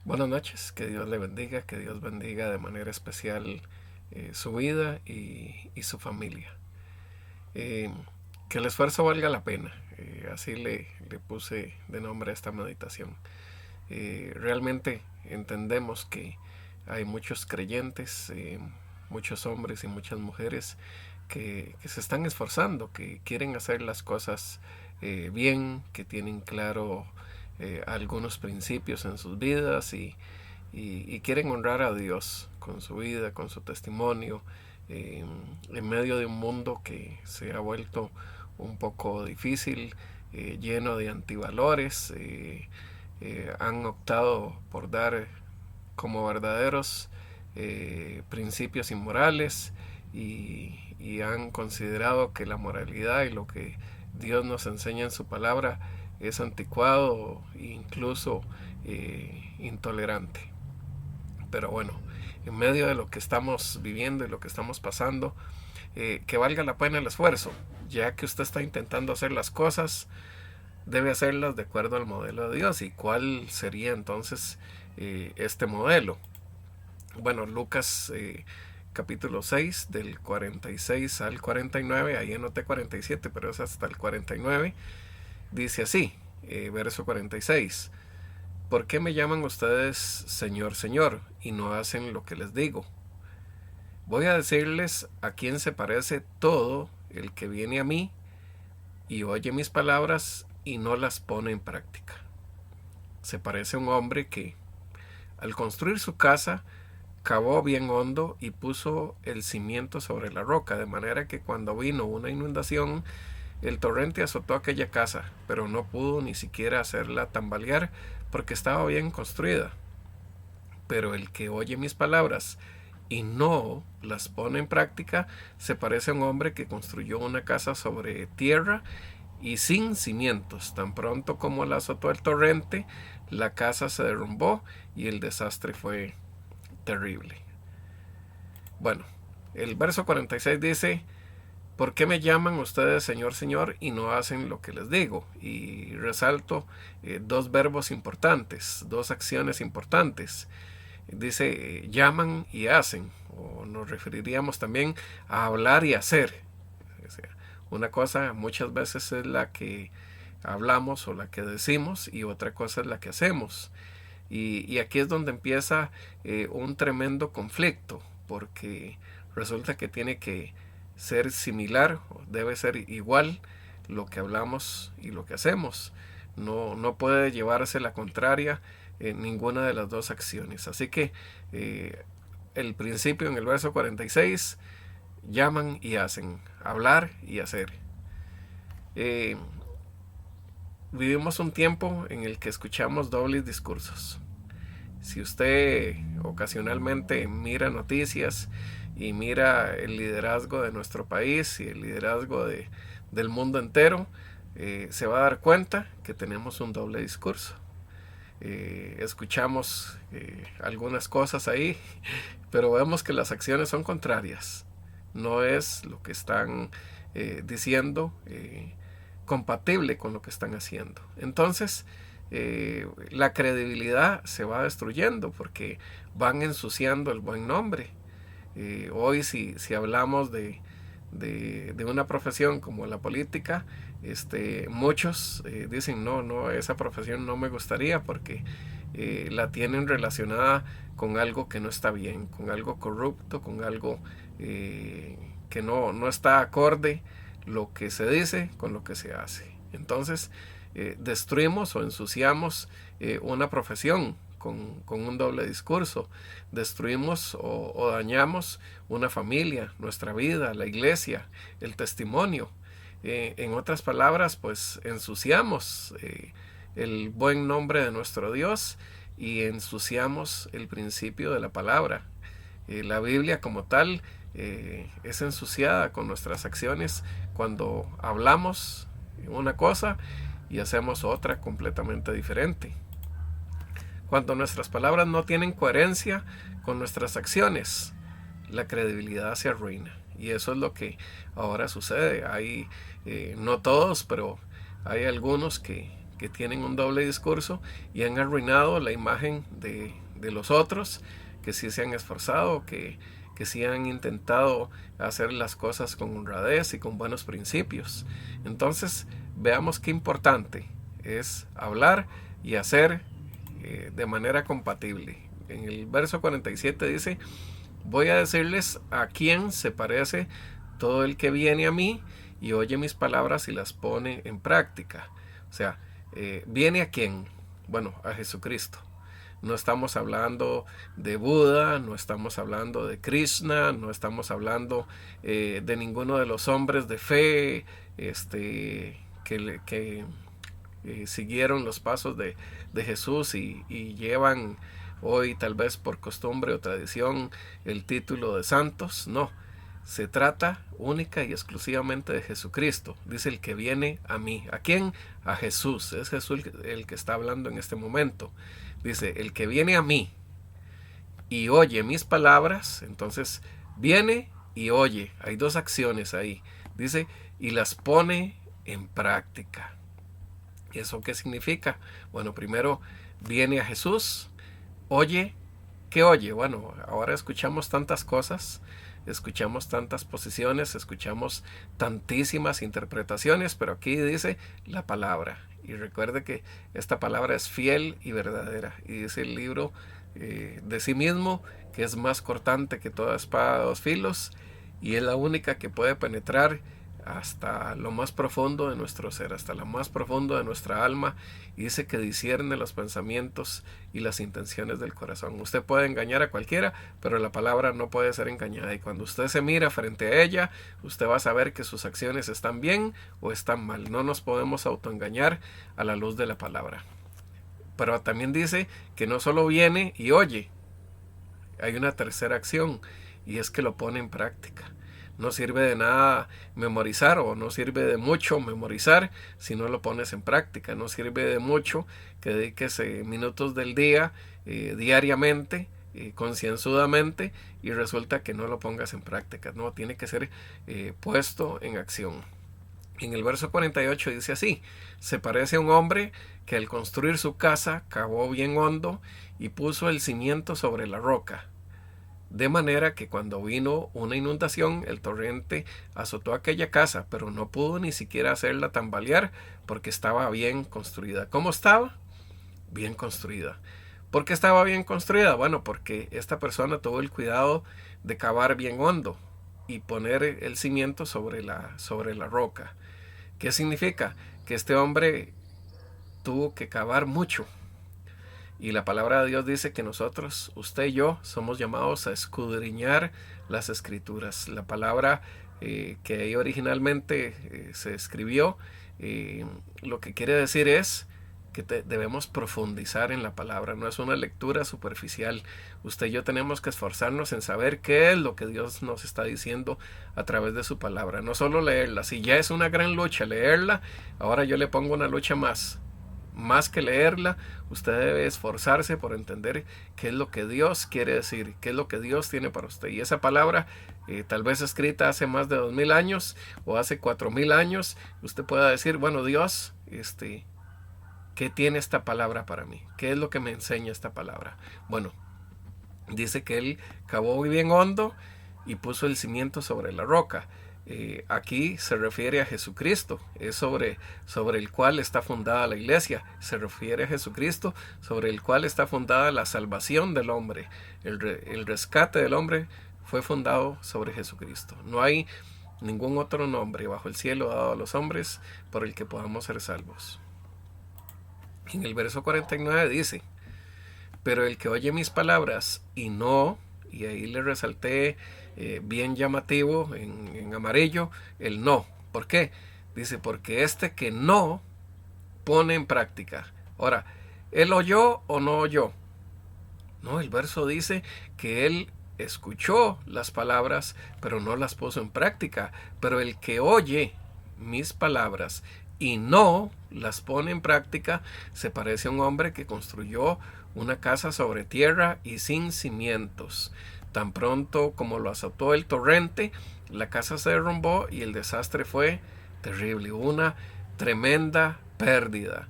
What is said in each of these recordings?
Buenas noches, que Dios le bendiga, que Dios bendiga de manera especial su vida y su familia. Eh, que el esfuerzo valga la pena, así le puse de nombre a esta meditación. Realmente entendemos que hay muchos creyentes, muchos hombres y muchas mujeres que se están esforzando, que quieren hacer las cosas bien, que tienen claro algunos principios en sus vidas y quieren honrar a Dios con su vida, con su testimonio, eh, en medio de un mundo que se ha vuelto un poco difícil, lleno de antivalores. Han optado por dar como verdaderos principios inmorales y han considerado que la moralidad y lo que Dios nos enseña en su palabra es anticuado e incluso intolerante. Pero bueno, en medio de lo que estamos viviendo y lo que estamos pasando, que valga la pena el esfuerzo, ya que usted está intentando hacer las cosas, debe hacerlas de acuerdo al modelo de Dios. ¿Y cuál sería entonces este modelo? Bueno, Lucas capítulo 6 del 46 al 49, ahí anoté 47, pero es hasta el 49, dice así, verso 46. ¿Por qué me llaman ustedes Señor, Señor, y no hacen lo que les digo? Voy a decirles a quién se parece todo el que viene a mí y oye mis palabras y no las pone en práctica. Se parece a un hombre que, al construir su casa, cavó bien hondo y puso el cimiento sobre la roca, de manera que cuando vino una inundación, el torrente azotó aquella casa, pero no pudo ni siquiera hacerla tambalear porque estaba bien construida. Pero el que oye mis palabras y no las pone en práctica, se parece a un hombre que construyó una casa sobre tierra y sin cimientos. Tan pronto como la azotó el torrente, la casa se derrumbó y el desastre fue terrible. Bueno, el verso 46 dice: ¿por qué me llaman ustedes Señor, Señor y no hacen lo que les digo? Y resalto dos verbos importantes, dos acciones importantes. Dice llaman y hacen, o nos referiríamos también a hablar y hacer. O sea, una cosa muchas veces es la que hablamos o la que decimos y otra cosa es la que hacemos. Y aquí es donde empieza un tremendo conflicto, porque resulta que tiene que ser similar, debe ser igual lo que hablamos y lo que hacemos. No puede llevarse la contraria en ninguna de las dos acciones. Así que el principio en el verso 46, llaman y hacen, hablar y hacer. Eh, Vivimos un tiempo en el que escuchamos dobles discursos. Si usted ocasionalmente mira noticias y mira el liderazgo de nuestro país y el liderazgo del mundo entero, se va a dar cuenta que tenemos un doble discurso. Escuchamos algunas cosas ahí, pero vemos que las acciones son contrarias. No es lo que están diciendo compatible con lo que están haciendo. Entonces, la credibilidad se va destruyendo porque van ensuciando el buen nombre. Hoy si hablamos de una profesión como la política, muchos dicen no, esa profesión no me gustaría porque la tienen relacionada con algo que no está bien, con algo corrupto, con algo que no está acorde lo que se dice con lo que se hace. Entonces destruimos o ensuciamos una profesión con un doble discurso. Destruimos o dañamos una familia, nuestra vida, la iglesia, el testimonio. En otras palabras, pues ensuciamos el buen nombre de nuestro Dios y ensuciamos el principio de la palabra. La Biblia como tal es ensuciada con nuestras acciones cuando hablamos una cosa y hacemos otra completamente diferente. Cuando nuestras palabras no tienen coherencia con nuestras acciones, la credibilidad se arruina. Y eso es lo que ahora sucede. Hay, no todos, pero hay algunos que tienen un doble discurso y han arruinado la imagen de los otros, que sí se han esforzado, que sí han intentado hacer las cosas con honradez y con buenos principios. Entonces, veamos qué importante es hablar y hacer de manera compatible. En el verso 47 dice: voy a decirles a quién se parece todo el que viene a mí y oye mis palabras y las pone en práctica. O sea, ¿viene a quién? Bueno, a Jesucristo. No estamos hablando de Buda, no estamos hablando de Krishna, no estamos hablando de ninguno de los hombres de fe que siguieron los pasos de Jesús y llevan hoy, tal vez por costumbre o tradición, el título de santos. No, se trata única y exclusivamente de Jesucristo. Dice: el que viene a mí. ¿A quién? A Jesús. Es Jesús el que está hablando en este momento. Dice: el que viene a mí y oye mis palabras. Entonces viene y oye. Hay dos acciones ahí. Dice: y las pone en práctica. ¿Eso qué significa? Bueno, primero viene a Jesús, oye. ¿Qué oye? Bueno, ahora escuchamos tantas cosas, escuchamos tantas posiciones, escuchamos tantísimas interpretaciones, pero aquí dice la palabra. Y recuerde que esta palabra es fiel y verdadera. Y dice el libro de sí mismo que es más cortante que toda espada de dos filos y es la única que puede penetrar hasta lo más profundo de nuestro ser, hasta lo más profundo de nuestra alma, y dice que discierne los pensamientos y las intenciones del corazón. Usted puede engañar a cualquiera, pero la palabra no puede ser engañada, y cuando usted se mira frente a ella, usted va a saber que sus acciones están bien o están mal. No nos podemos autoengañar a la luz de la palabra. Pero también dice que no solo viene y oye, hay una tercera acción, y es que lo pone en práctica. No sirve de nada memorizar, o no sirve de mucho memorizar si no lo pones en práctica. No sirve de mucho que dediques minutos del día diariamente, concienzudamente, y resulta que no lo pongas en práctica. No, tiene que ser puesto en acción. En el verso 48 dice así: se parece a un hombre que al construir su casa cavó bien hondo y puso el cimiento sobre la roca. De manera que cuando vino una inundación, el torrente azotó aquella casa, pero no pudo ni siquiera hacerla tambalear porque estaba bien construida. ¿Cómo estaba? Bien construida. ¿Por qué estaba bien construida? Bueno, porque esta persona tuvo el cuidado de cavar bien hondo y poner el cimiento sobre la roca. ¿Qué significa? Que este hombre tuvo que cavar mucho. Y la palabra de Dios dice que nosotros, usted y yo, somos llamados a escudriñar las escrituras. La palabra que ahí originalmente se escribió, lo que quiere decir es que debemos profundizar en la palabra. No es una lectura superficial. Usted y yo tenemos que esforzarnos en saber qué es lo que Dios nos está diciendo a través de su palabra. No solo leerla. Si ya es una gran lucha leerla, ahora yo le pongo una lucha más que leerla. Usted debe esforzarse por entender qué es lo que Dios quiere decir, qué es lo que Dios tiene para usted. Y esa palabra, tal vez escrita hace más de 2000 años o hace 4000 años, usted pueda decir: bueno, Dios, ¿qué tiene esta palabra para mí? ¿Qué es lo que me enseña esta palabra? Bueno, dice que él cavó bien hondo y puso el cimiento sobre la roca. Aquí se refiere a Jesucristo, es sobre el cual está fundada la iglesia. Se refiere a Jesucristo, sobre el cual está fundada la salvación del hombre. El rescate del hombre fue fundado sobre Jesucristo. No hay ningún otro nombre bajo el cielo dado a los hombres por el que podamos ser salvos. En el verso 49 dice: pero el que oye mis palabras y no, y ahí le resalté bien llamativo en amarillo el no. ¿Por qué? Dice: porque este que no pone en práctica. Ahora, ¿él oyó o no oyó? No, el verso dice que él escuchó las palabras, pero no las puso en práctica. Pero el que oye mis palabras y no las pone en práctica, se parece a un hombre que construyó una casa sobre tierra y sin cimientos. Tan pronto como lo azotó el torrente, la casa se derrumbó y el desastre fue terrible. Una tremenda pérdida.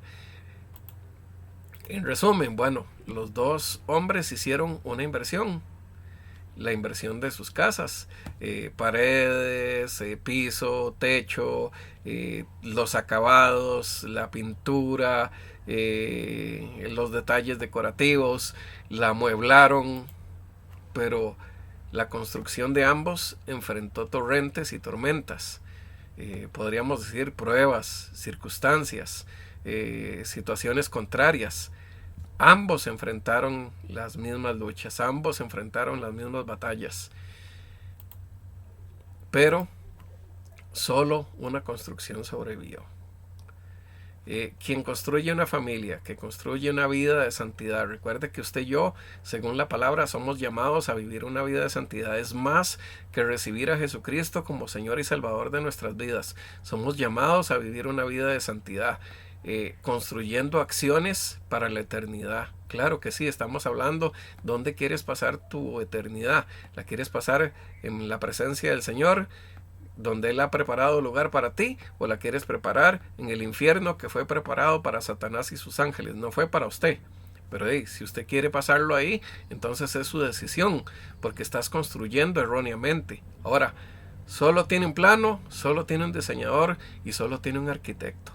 En resumen, bueno, los dos hombres hicieron una inversión. La inversión de sus casas, paredes, piso, techo, los acabados, la pintura, los detalles decorativos, la amueblaron, pero la construcción de ambos enfrentó torrentes y tormentas, podríamos decir pruebas, circunstancias, situaciones contrarias. Ambos enfrentaron las mismas luchas, ambos enfrentaron las mismas batallas, pero solo una construcción sobrevivió. Quien construye una familia, que construye una vida de santidad, recuerde que usted y yo, según la palabra, somos llamados a vivir una vida de santidad. Es más que recibir a Jesucristo como Señor y Salvador de nuestras vidas. Somos llamados a vivir una vida de santidad. Construyendo acciones para la eternidad. Claro que sí, estamos hablando dónde quieres pasar tu eternidad. ¿La quieres pasar en la presencia del Señor, donde Él ha preparado lugar para ti, o la quieres preparar en el infierno que fue preparado para Satanás y sus ángeles? No fue para usted. Pero si usted quiere pasarlo ahí, entonces es su decisión, porque estás construyendo erróneamente. Ahora, solo tiene un plano, solo tiene un diseñador y solo tiene un arquitecto.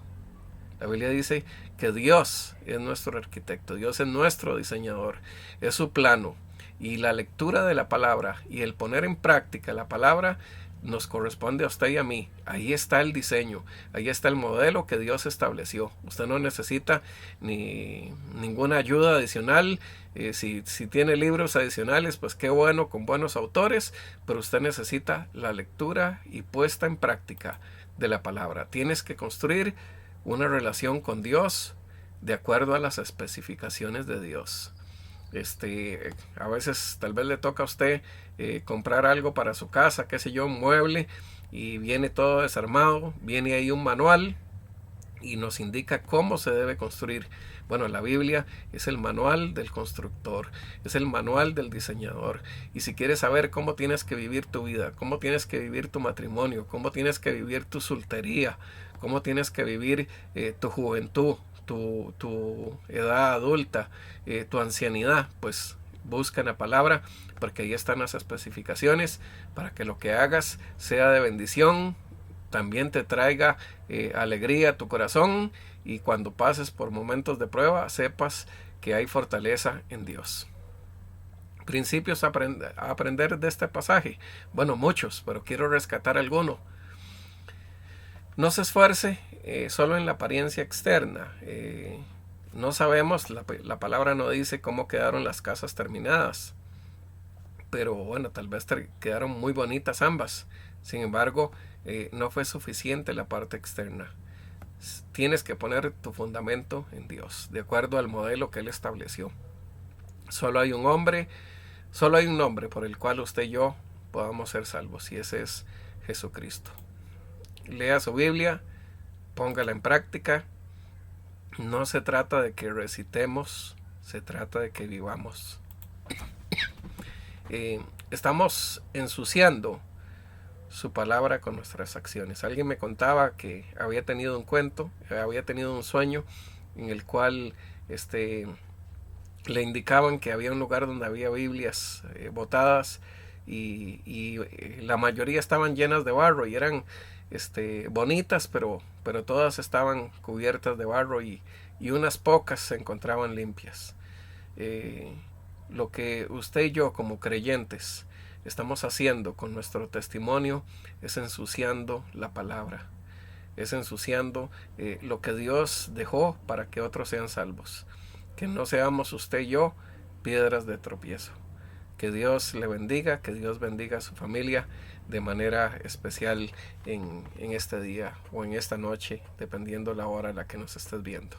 La Biblia dice que Dios es nuestro arquitecto, Dios es nuestro diseñador, es su plano. Y la lectura de la palabra y el poner en práctica la palabra nos corresponde a usted y a mí. Ahí está el diseño, ahí está el modelo que Dios estableció. Usted no necesita ninguna ayuda adicional. Si tiene libros adicionales, pues qué bueno, con buenos autores, pero usted necesita la lectura y puesta en práctica de la palabra. Tienes que construir una relación con Dios de acuerdo a las especificaciones de Dios. A veces tal vez le toca a usted comprar algo para su casa, qué sé yo, un mueble, y viene todo desarmado, viene ahí un manual y nos indica cómo se debe construir. Bueno, la Biblia es el manual del constructor, es el manual del diseñador. Y si quieres saber cómo tienes que vivir tu vida, cómo tienes que vivir tu matrimonio, cómo tienes que vivir tu soltería, cómo tienes que vivir tu juventud, tu edad adulta, tu ancianidad, pues busca en la palabra, porque ahí están las especificaciones para que lo que hagas sea de bendición, también te traiga alegría a tu corazón, y cuando pases por momentos de prueba sepas que hay fortaleza en Dios. Principios a aprender de este pasaje. Bueno, muchos, pero quiero rescatar alguno. No se esfuerce solo en la apariencia externa. No sabemos, la palabra no dice cómo quedaron las casas terminadas, pero bueno, tal vez quedaron muy bonitas ambas. Sin embargo, no fue suficiente la parte externa. Tienes que poner tu fundamento en Dios, de acuerdo al modelo que Él estableció. Solo hay un nombre por el cual usted y yo podamos ser salvos, y ese es Jesucristo. Lea su Biblia, póngala en práctica. No se trata de que recitemos, se trata de que vivamos. Estamos ensuciando su palabra con nuestras acciones. Alguien me contaba que había tenido un sueño en el cual le indicaban que había un lugar donde había Biblias botadas, y la mayoría estaban llenas de barro y eran bonitas, pero todas estaban cubiertas de barro, y unas pocas se encontraban limpias. Lo que usted y yo como creyentes estamos haciendo con nuestro testimonio es ensuciando la palabra, es ensuciando lo que Dios dejó para que otros sean salvos. Que no seamos usted y yo piedras de tropiezo. Que Dios le bendiga, que Dios bendiga a su familia de manera especial en este día o en esta noche, dependiendo la hora en la que nos estés viendo.